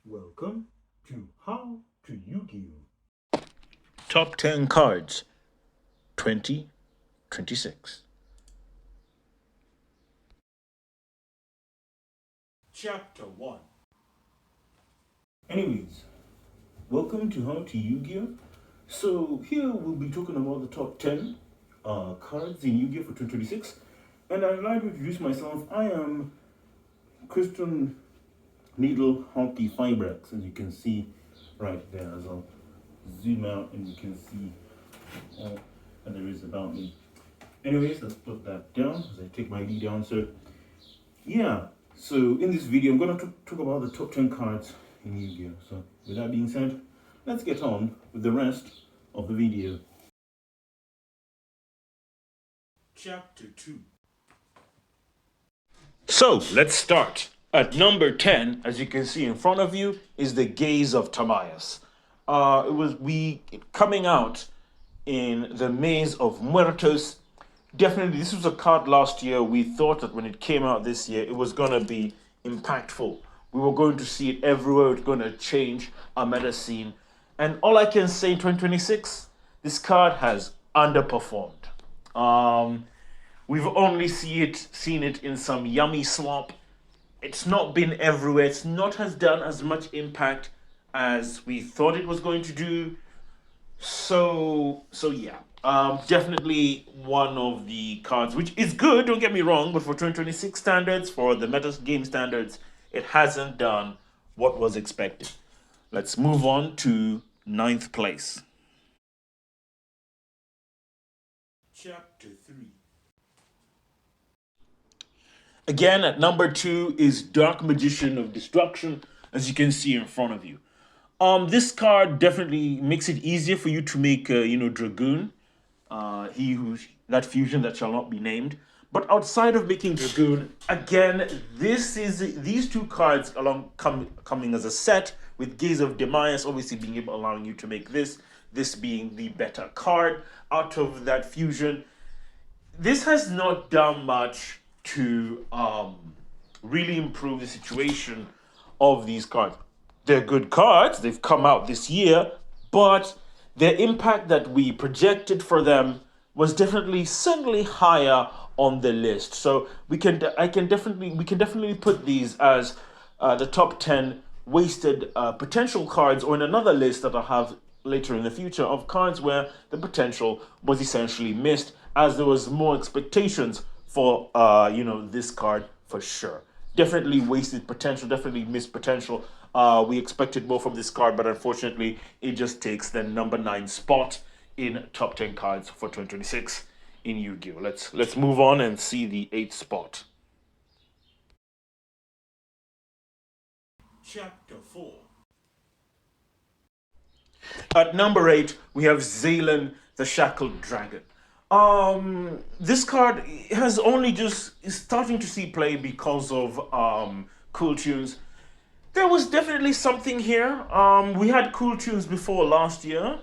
Welcome to How to Yugioh. Top 10 cards 2026. Chapter 1. Anyways, welcome to How to Yugioh. So, here we'll be talking about the top 10 cards in Yu-Gi-Oh! For 2026. And I'd like to introduce myself. I am Christian Needle Hockey Fibrex, as you can see right there. As I'll zoom out and you can see all that there is about me. Anyways, let's put that down as I take my D down. So in this video I'm going to talk about the top 10 cards in Yu-Gi-Oh! So with that being said, let's get on with the rest of the video. Chapter 2. So let's start. At number 10, as you can see in front of you, is the Gaze of Timaeus. It was coming out in the Maze of Muertos. Definitely, this was a card last year. We thought that when it came out this year, it was going to be impactful. We were going to see it everywhere. It's going to change our meta scene. And all I can say in 2026, this card has underperformed. We've only seen it in some yummy swamp. It's not been everywhere. It's not has done as much impact as we thought it was going to do. So yeah. Definitely one of the cards, which is good, don't get me wrong, but for 2026 standards, for the meta game standards, it hasn't done what was expected. Let's move on to 9th place. Chapter 3. Again, at number 2 is Dark Magician of Destruction, as you can see in front of you. This card definitely makes it easier for you to make, Dragoon. He who's that fusion that shall not be named. But outside of making Dragoon, again, these two cards coming as a set with Gaze of Demise, obviously allowing you to make this being the better card out of that fusion. This has not done much to really improve the situation of these cards. They're good cards. They've come out this year, but the impact that we projected for them was certainly higher on the list. So we can definitely put these as the top 10 wasted potential cards, or in another list that I'll have later in the future of cards where the potential was essentially missed, as there was more expectations for this card for sure. Definitely wasted potential, definitely missed potential. We expected more from this card, but unfortunately, it just takes the number 9 spot in top 10 cards for 2026 in Yu-Gi-Oh! Let's move on and see the 8th spot. Chapter 4. At number 8, we have Zaylan, the Shackled Dragon. This card has only is starting to see play because of Cool Tunes. There was definitely something here. We had Cool Tunes before last year.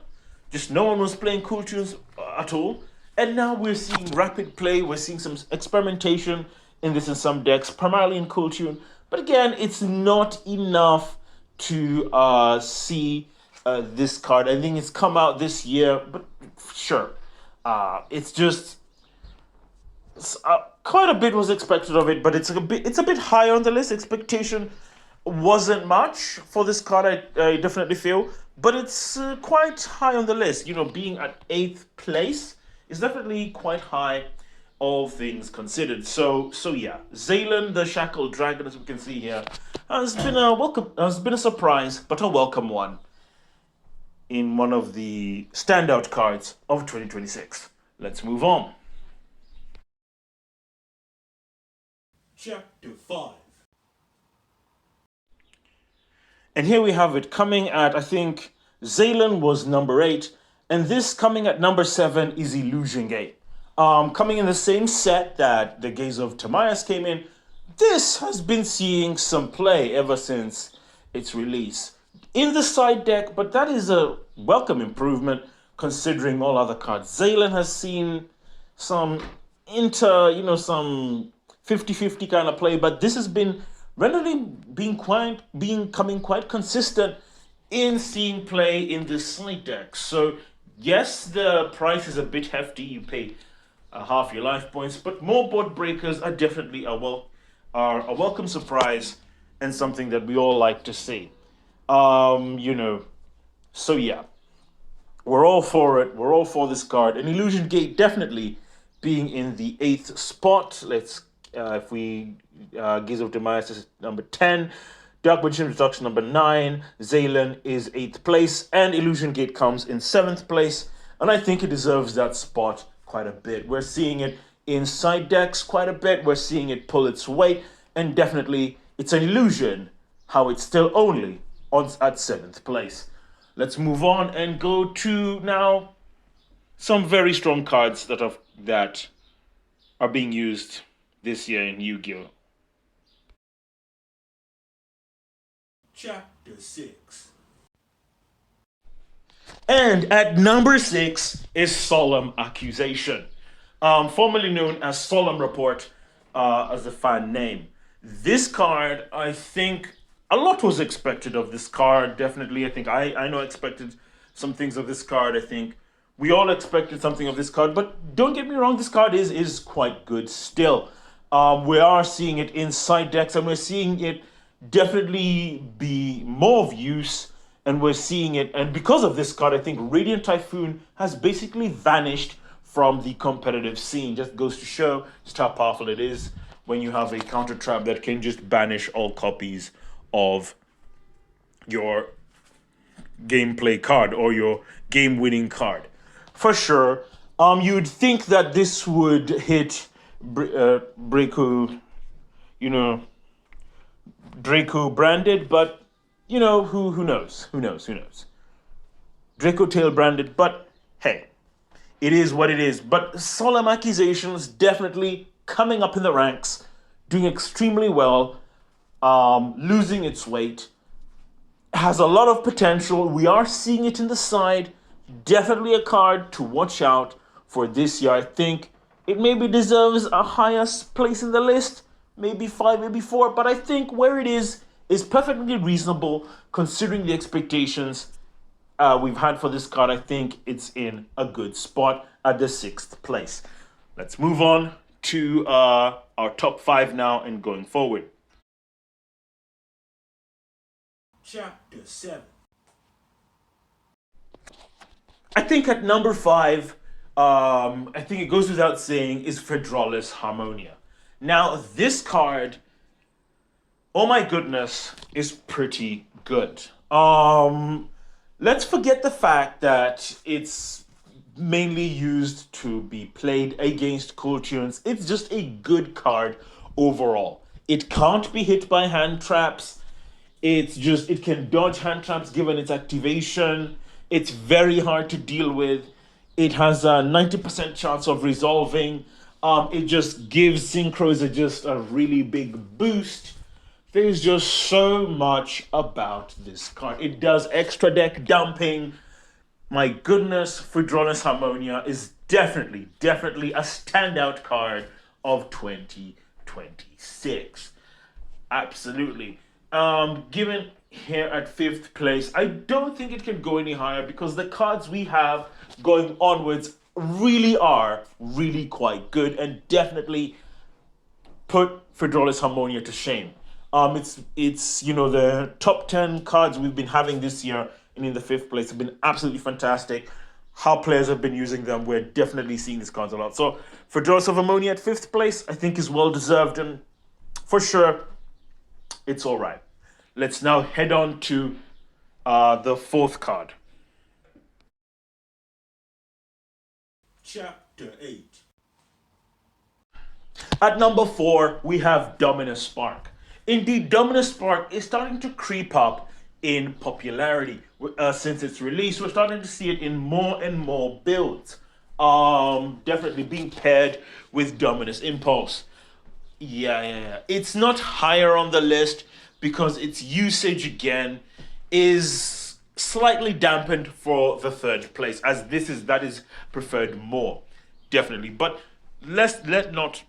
Just no one was playing Cool Tunes at all. And now we're seeing rapid play. We're seeing some experimentation in some decks, primarily in Cool Tune. But again, it's not enough to see this card. I think it's come out this year, but sure. It's just quite a bit was expected of it, but it's a bit higher on the list. Expectation wasn't much for this card, I definitely feel, but it's quite high on the list. Being at 8th place is definitely quite high, all things considered. So yeah, Zaylan the Shackled Dragon, as we can see here, has been a surprise, but a welcome one in one of the standout cards of 2026. Let's move on. Chapter 5. And here we have it coming at, I think, Zaylan was number 8, and this coming at number 7 is Illusion Gate. Coming in the same set that the Gaze of Timaeus came in, this has been seeing some play ever since its release in the side deck, but that is a welcome improvement considering all other cards. Zaylan has seen some some 50-50 kind of play, but this has been randomly being coming quite consistent in seeing play in this slate deck. So yes, the price is a bit hefty. You pay half your life points, but more board breakers are definitely are a welcome surprise and something that we all like to see. You know, so yeah, we're all for it. We're all for this card. And Illusion Gate definitely being in the 8th spot. Let's, if we Gaze of Demise is number 10. Dark Magician Destruction number 9. Zaylan is 8th place. And Illusion Gate comes in 7th place. And I think it deserves that spot quite a bit. We're seeing it in side decks quite a bit. We're seeing it pull its weight. And definitely, it's an illusion how it's still only at 7th place. Let's move on and go to now some very strong cards that are being used this year in Yu-Gi-Oh! Chapter 6. And at number 6 is Solemn Accusation, formerly known as Solemn Report, as the fan name. This card, I think a lot was expected of this card. Definitely, I think I know expected some things of this card. I think we all expected something of this card, but don't get me wrong, this card is quite good still. We are seeing it in side decks, and we're seeing it definitely be more of use, and we're seeing it. And because of this card, I think Radiant Typhoon has basically vanished from the competitive scene. Just goes to show just how powerful it is when you have a counter trap that can just banish all copies of your gameplay card or your game winning card. For sure, you'd think that this would hit Breako, Draco branded, but who knows? Who knows? Draco Tail branded, but hey, it is what it is. But Solemn Accusations definitely coming up in the ranks, doing extremely well, losing its weight, has a lot of potential. We are seeing it in the side. Definitely a card to watch out for this year. I think it maybe deserves a higher place in the list, maybe 5, maybe 4, but I think where it is perfectly reasonable considering the expectations we've had for this card. I think it's in a good spot at the 6th place. Let's move on to our top 5 now and going forward. Chapter 7. I think at number 5, I think it goes without saying, is Fedralis Harmonia. Now, this card, oh my goodness, is pretty good. Let's forget the fact that it's mainly used to be played against cool tunes. It's just a good card overall. It can't be hit by hand traps. It can dodge hand traps given its activation. It's very hard to deal with. It has a 90% chance of resolving. It just gives synchros just a really big boost. There's just so much about this card. It does extra deck dumping. My goodness, Fedralis Harmonia is definitely a standout card of 2026. Absolutely. Given here at 5th place, I don't think it can go any higher because the cards we have going onwards really are really quite good and definitely put Fedralis Harmonia to shame. It's the top 10 cards we've been having this year and in the 5th place have been absolutely fantastic. How players have been using them, we're definitely seeing these cards a lot. So Fedralis Harmonia at 5th place, I think is well deserved, and for sure it's all right. Let's now head on to the 4th card. Chapter 8. At number 4, we have Dominus Spark. Indeed, Dominus Spark is starting to creep up in popularity. Since its release, we're starting to see it in more and more builds. Definitely being paired with Dominus Impulse. Yeah. It's not higher on the list because its usage again is slightly dampened for the 3rd place, as that is preferred more, definitely. But let not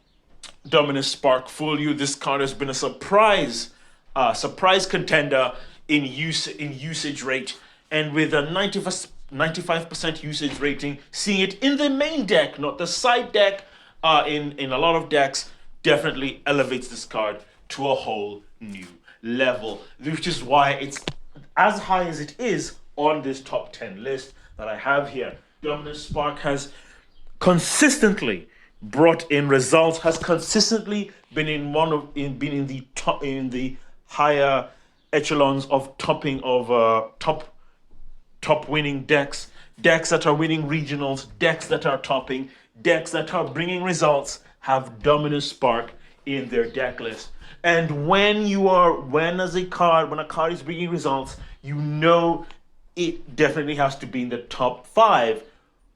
Dominus Spark fool you. This card has been a surprise surprise contender in usage rate, and with a 95% usage rating, seeing it in the main deck, not the side deck, in a lot of decks, definitely elevates this card to a whole new level, which is why it's as high as it is on this top 10 list that I have here. Dominus Spark has consistently brought in results, has consistently been in the higher echelons of topping of top winning decks, decks that are winning regionals, decks that are topping, decks that are bringing results have Dominus Spark in their deck list. And when a card is bringing results, you know it definitely has to be in the top 5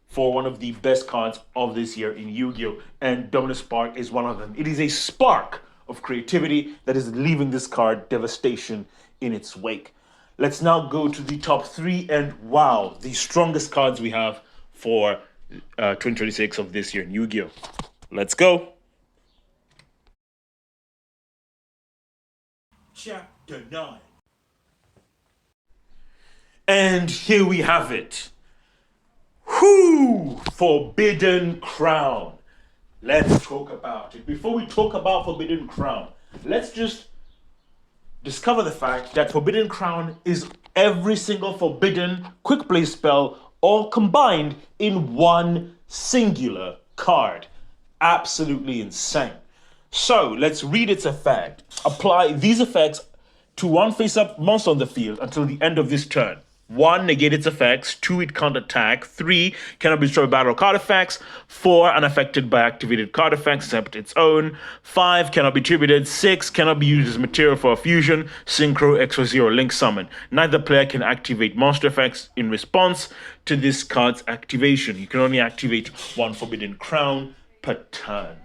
for one of the best cards of this year in Yu-Gi-Oh! And Dominus Spark is one of them. It is a spark of creativity that is leaving this card devastation in its wake. Let's now go to the top 3, and wow, the strongest cards we have for 2026 of this year in Yu-Gi-Oh! Let's go. Chapter 9. And here we have it. Whoo! Forbidden Crown. Let's talk about it. Before we talk about Forbidden Crown, let's just discover the fact that Forbidden Crown is every single forbidden quick play spell all combined in one singular card. Absolutely insane. So let's read its effect. Apply these effects to one face-up monster on the field until the end of this turn. 1, negate its effects. 2, it can't attack. 3, cannot be destroyed by battle card effects. 4, unaffected by activated card effects except its own. 5, cannot be tributed. 6, cannot be used as material for a fusion, synchro, XYZ, or link summon. Neither player can activate monster effects in response to this card's activation. You can only activate one Forbidden Crown per turn.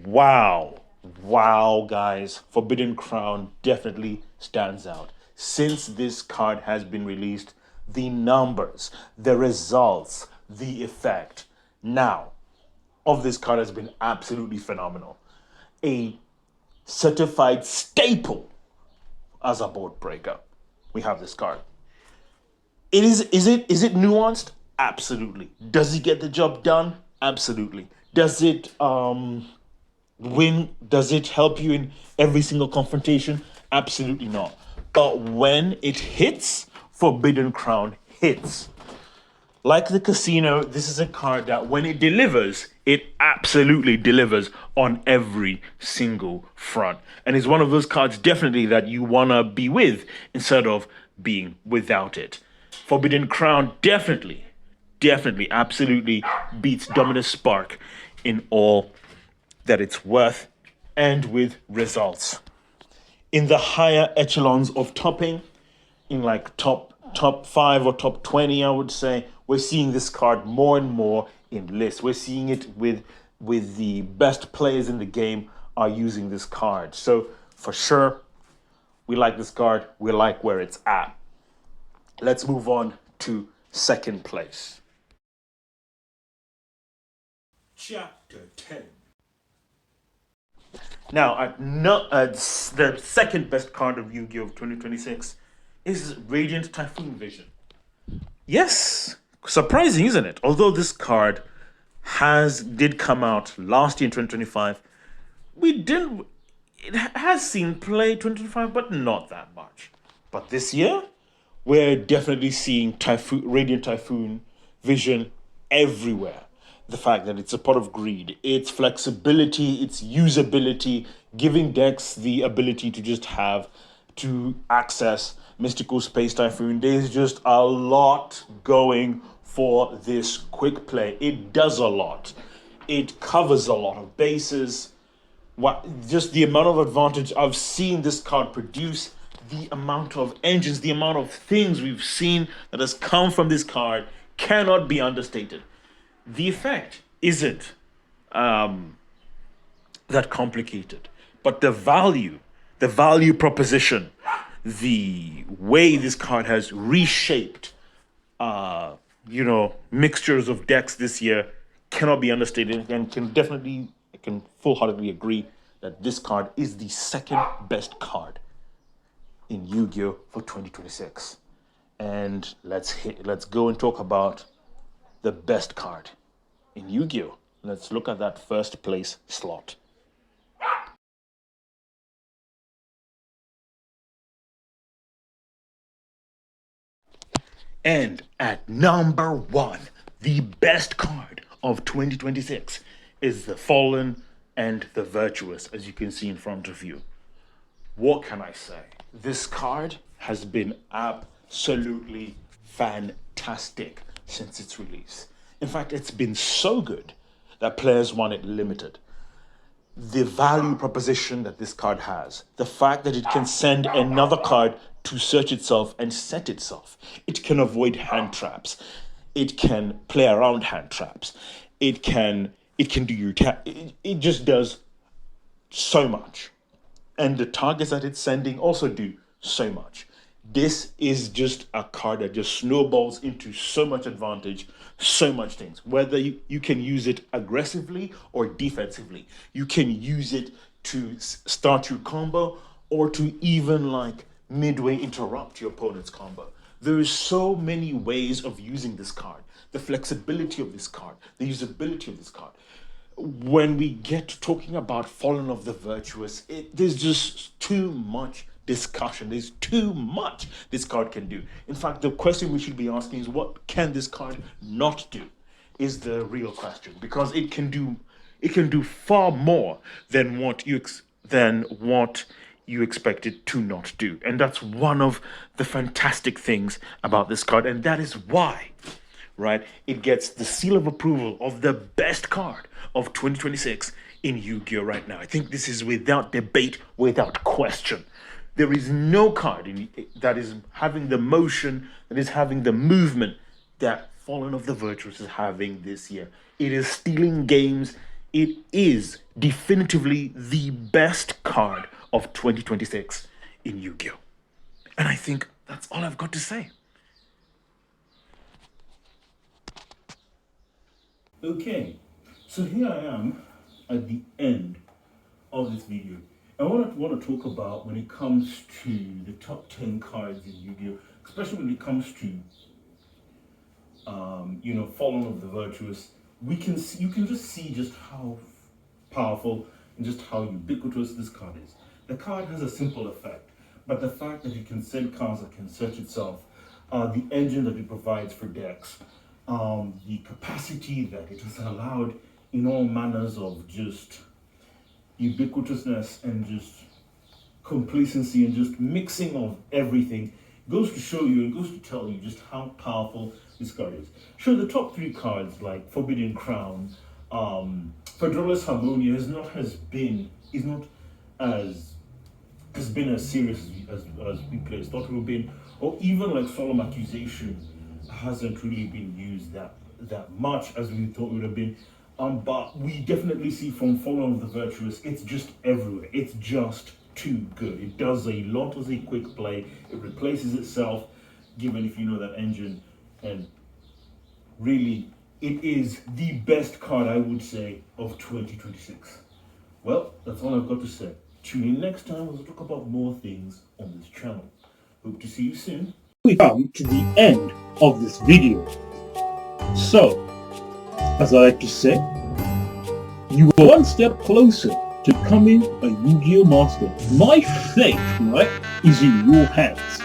Wow. Wow, guys. Forbidden Crown definitely stands out. Since this card has been released, the numbers, the results, the effect now of this card has been absolutely phenomenal. A certified staple as a board breaker. We have this card. Is it nuanced? Absolutely. Does it get the job done? Absolutely. Does it win? Does it help you in every single confrontation? Absolutely not. But when it hits, Forbidden Crown hits. Like the casino, this is a card that when it delivers, it absolutely delivers on every single front. And it's one of those cards definitely that you want to be with instead of being without it. Forbidden Crown definitely, absolutely beats Dominus Spark in all that it's worth and with results. In the higher echelons of topping, in like top 5 or top 20, I would say, we're seeing this card more and more in lists. We're seeing it with the best players in the game are using this card. So for sure, we like this card. We like where it's at. Let's move on to second place. Chapter 10. Now, the second best card of Yu-Gi-Oh! Of 2026 is Radiant Typhoon Vision. Yes, surprising, isn't it? Although this card did come out last year in 2025, it has seen play 2025, but not that much. But this year, we're definitely seeing Radiant Typhoon Vision everywhere. The fact that it's a pot of greed, its flexibility, its usability, giving decks the ability to just have to access Mystical Space Typhoon. There's just a lot going for this quick play. It does a lot. It covers a lot of bases. Just the amount of advantage I've seen this card produce, the amount of engines, the amount of things we've seen that has come from this card cannot be understated. The effect isn't that complicated, but the value proposition, the way this card has reshaped, mixtures of decks this year cannot be understated, and I can full-heartedly agree that this card is the second best card in Yu-Gi-Oh for 2026. And let's go and talk about the best card in Yu-Gi-Oh. Let's look at that first place slot. And at number 1, the best card of 2026 is the Fallen and the Virtuous, as you can see in front of you. What can I say? This card has been absolutely fantastic since its release. In fact, it's been so good that players want it limited. The value proposition that this card has, the fact that it can send another card to search itself and set itself, it can avoid hand traps, it can play around hand traps, it can do it just does so much, and the targets that it's sending also do so much. This is just a card that just snowballs into so much advantage, so much things. Whether you can use it aggressively or defensively, you can use it to start your combo or to even like midway interrupt your opponent's combo. There is so many ways of using this card. The flexibility of this card, the usability of this card. When we get to talking about Fallen of the Virtuous, there's just too much discussion. There's too much this card can do. In fact, the question we should be asking is, what can this card not do? Is the real question, because it can do far more than what you expect it to not do. And that's one of the fantastic things about this card, and that is why, right, it gets the seal of approval of the best card of 2026 in Yu-Gi-Oh right now. I think this is without debate, without question. There is no card that is having the motion, that is having the movement that Fallen of the Virtuous is having this year. It is stealing games. It is definitively the best card of 2026 in Yu-Gi-Oh. And I think that's all I've got to say. Okay, so here I am at the end of this video. I want to talk about when it comes to the top 10 cards in Yu-Gi-Oh, especially when it comes to Fallen of the Virtuous. You can just see just how powerful and just how ubiquitous this card is. The card has a simple effect, but the fact that it can send cards that can search itself, the engine that it provides for decks, the capacity that it has allowed in all manners of just ubiquitousness and just complacency and just mixing of everything goes to show you and goes to tell you just how powerful this card is. Sure, the top 3 cards like Forbidden Crown, Federalist Harmonia is not as serious as we players thought it would have been, or even like Solemn Accusation hasn't really been used that much as we thought it would have been. But we definitely see from Fallen of the Virtuous, it's just everywhere. It's just too good. It does a lot as a quick play. It replaces itself, given if you know that engine, and really, it is the best card, I would say, of 2026. Well, that's all I've got to say. Tune in next time as we talk about more things on this channel. Hope to see you soon. We come to the end of this video. So, as I like to say, you are one step closer to becoming a Yu-Gi-Oh master. My fate, right, is in your hands.